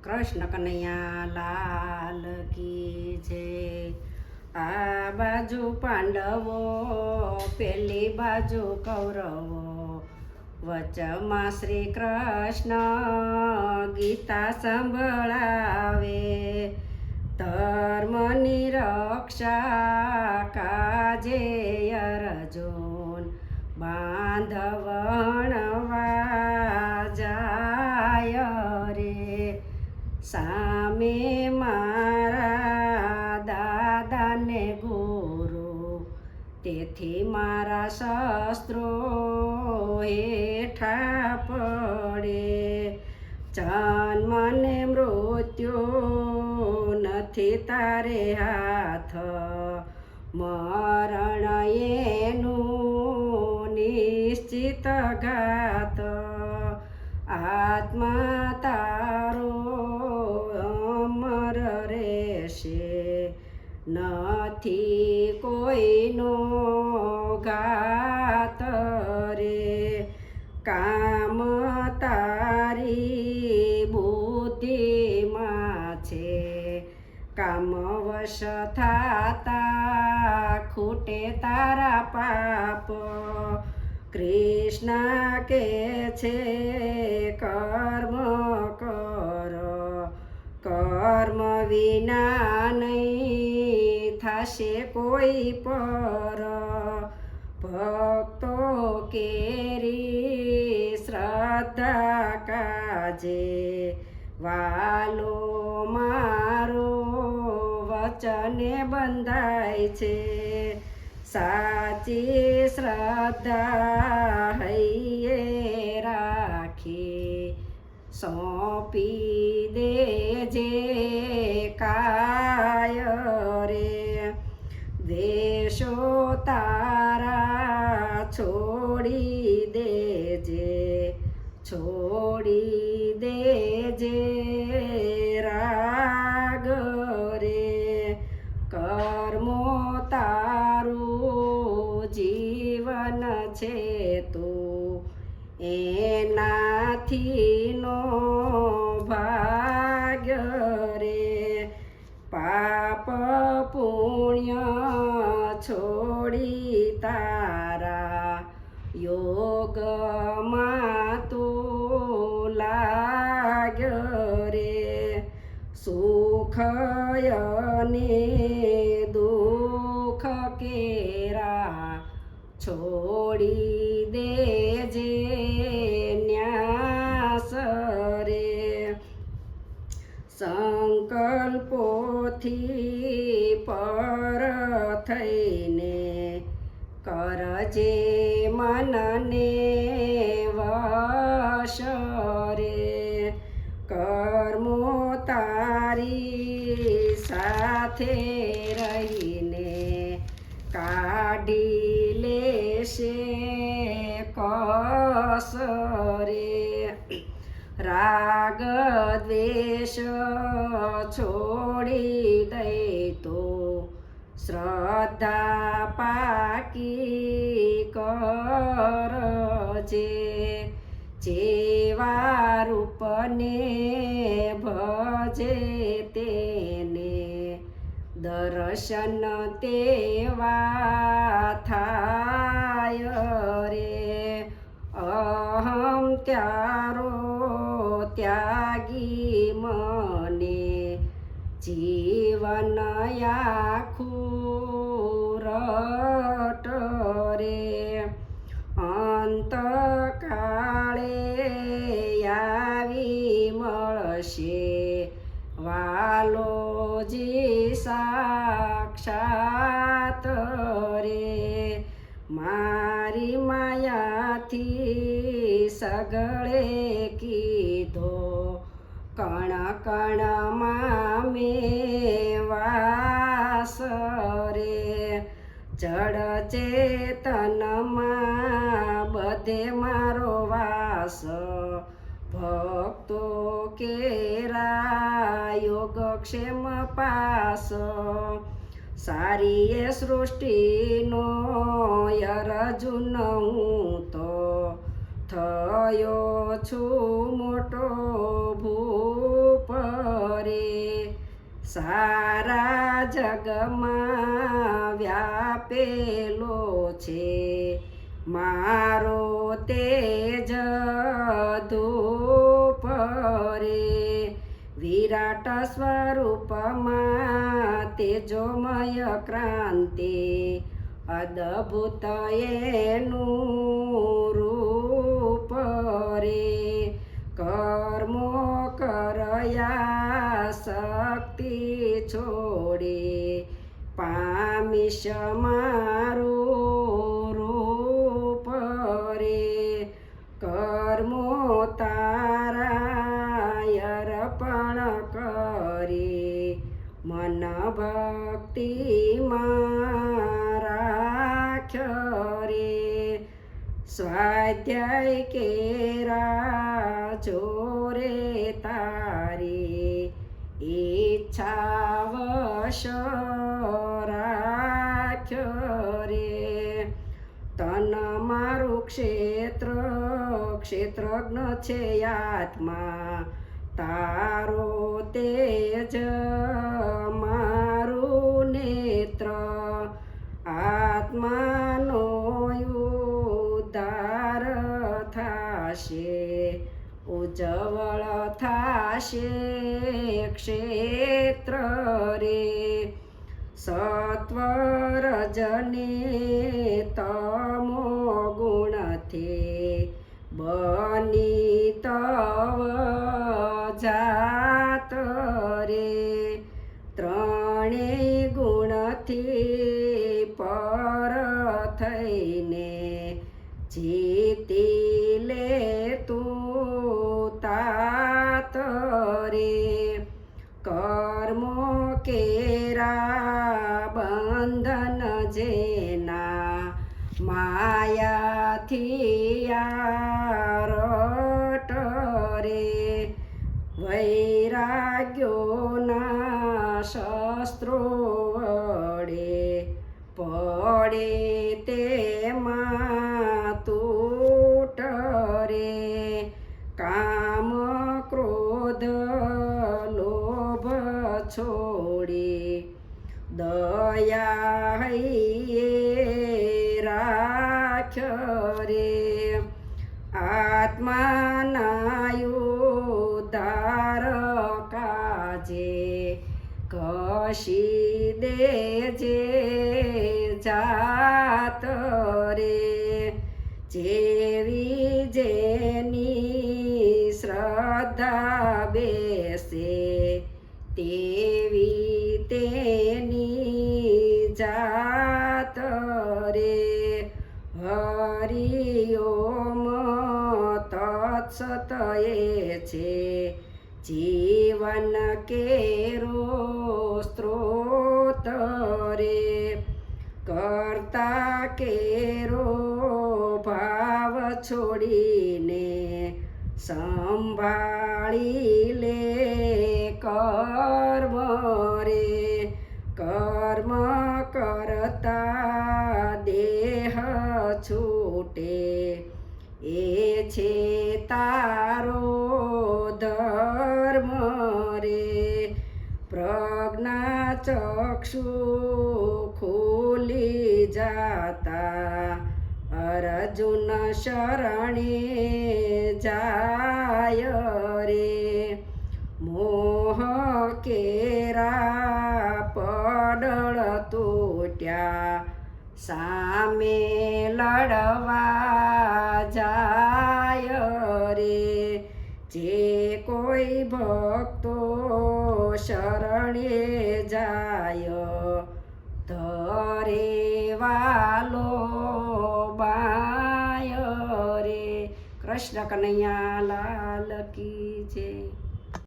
કૃષ્ણ કનૈયા લાલ કી જય। આ બાજુ પાંડવો, પેલી બાજુ કૌરવો, વચમાં શ્રી કૃષ્ણ ગીતા સંભળાવે। ધર્મની રક્ષા કાજે અર્જુન, બાંધવણવા જાય રે। સામે મારા દાદાને ગુરુ, તેથી મારા શસ્ત્રો હેઠા પડે। જન્મ ને મૃત્યુ નથી તારે હાથ, મરણ એનું નિશ્ચિત ઘાત। આત્મા તારો અમર રહેશે, નથી કોઈનો ઘાત રે। કામ તારી બુદ્ધિમાં છે, કામવશ થાતા ખૂટે તારા પાપ। કૃષ્ણ કે છે કર્મ કર, કર્મ વિના નહીં થશે કોઈ પર। ભક્તો કેરી શ્રદ્ધા કાજે, વાલો મારો વચને બંધાય છે। સાચી શ્રદ્ધા હૈયે રાખી, સોંપી દેજે કાય રે। દેશો તારા છોડી દેજે, છોડી દેજે રાગ રે। કર્મો તારું જીવન છે તું, એનાથી નો ભાગ્ય રે। પાપ પુણ્ય છોડી તારા યોગમાં તું લાગ્ય રે। સુખ અને દુઃખ કેરા છોડી દેજે ન્યાસ રે। સંકલ્પોથી પર થઈને કરજે મનને વશ રે। કર્મો તારી સાથે રહીને કાઢી લેશે કસ રે। રાગ દ્વેષ છોડી દે તો શ્રદ્ધા પાકી કરજે। જેવા રૂપને ભજે તેને દર્શન તેવા થાય રે। અહમ ત્યારો ત્યાગી મને, જીવન આખું રટ રે। અંતકાળે આવી મળશે વાલોજી સાક્ષાત રે। મારી માયાથી સગળે કીધો, કણ કણમાં મેં વાસ રે। જડ ચેતનમાં બધે મારો વાસ, ભક્તો કેરા યોગક્ષેમ પાસ। સારી એ સૃષ્ટિનો અર્જુન હું તો થયો છું મોટો ભૂપ સારા જગમાં વ્યાપેલો છે મારો તેજ ધૂપ રે વિરાટ સ્વરૂપમાં તેજોમય ક્રાંતિ અદભુત એનું રૂપ રે કર્મો કરયા શક્તિ છોડી પામીશ મારું રૂપ રે કર્મો તારા અર્પણ કરી મન ભક્તિમાં રાખ્યો રે સ્વાધ્યાય કેરા જોરે તારી ઈચ્છા વશ રાખ્યો રે તન મારું ક્ષેત્રજ્ઞ છે આત્મા તારો તેજ મારું નેત્ર આત્માનો ઉદ્ધાર થાશે ઉજ્જવળ થાશે ક્ષેત્ર રે સત્વરજને તમો ગુણથી બની તવ જાત રે ત્રણેય ગુણથી પર થઈને જીતી લે તું તાત રે કર્મો કેરા બંધન જેના માયાથી આરટ રે વૈરાગ્યોના શસ્ત્રો વડે પડે તેમાં તૂટ રે કામ ક્રોધ લોભ છોડી દયા હૈયે રાખ્યો રે આત્માના ઉદ્ધાર કાજે કશી દેજે જાત રે જેવી જેની શ્રદ્ધા બેસે તેવી તેની જાત રે હરિ ઓમ તત્સત એ છે જીવન કેરો સ્ત્રોત રે કરતા કેરો ભાવ છોડીને સંભાળી લે કર્મ રે કર્મ કરતા દેહ છૂટે એ છે તારો ધર્મ રે પ્રજ્ઞા ચક્ષુ ખોલી જાતા અર્જુન શરણે જાય રે મોહ કેરા પડળ તૂટ્યા સામે લડવા જાય રે જે કોઈ ભક્તો શરણે જાય ધરે વાલો બાય રે કૃષ્ણ કનૈયા લાલ કી જય.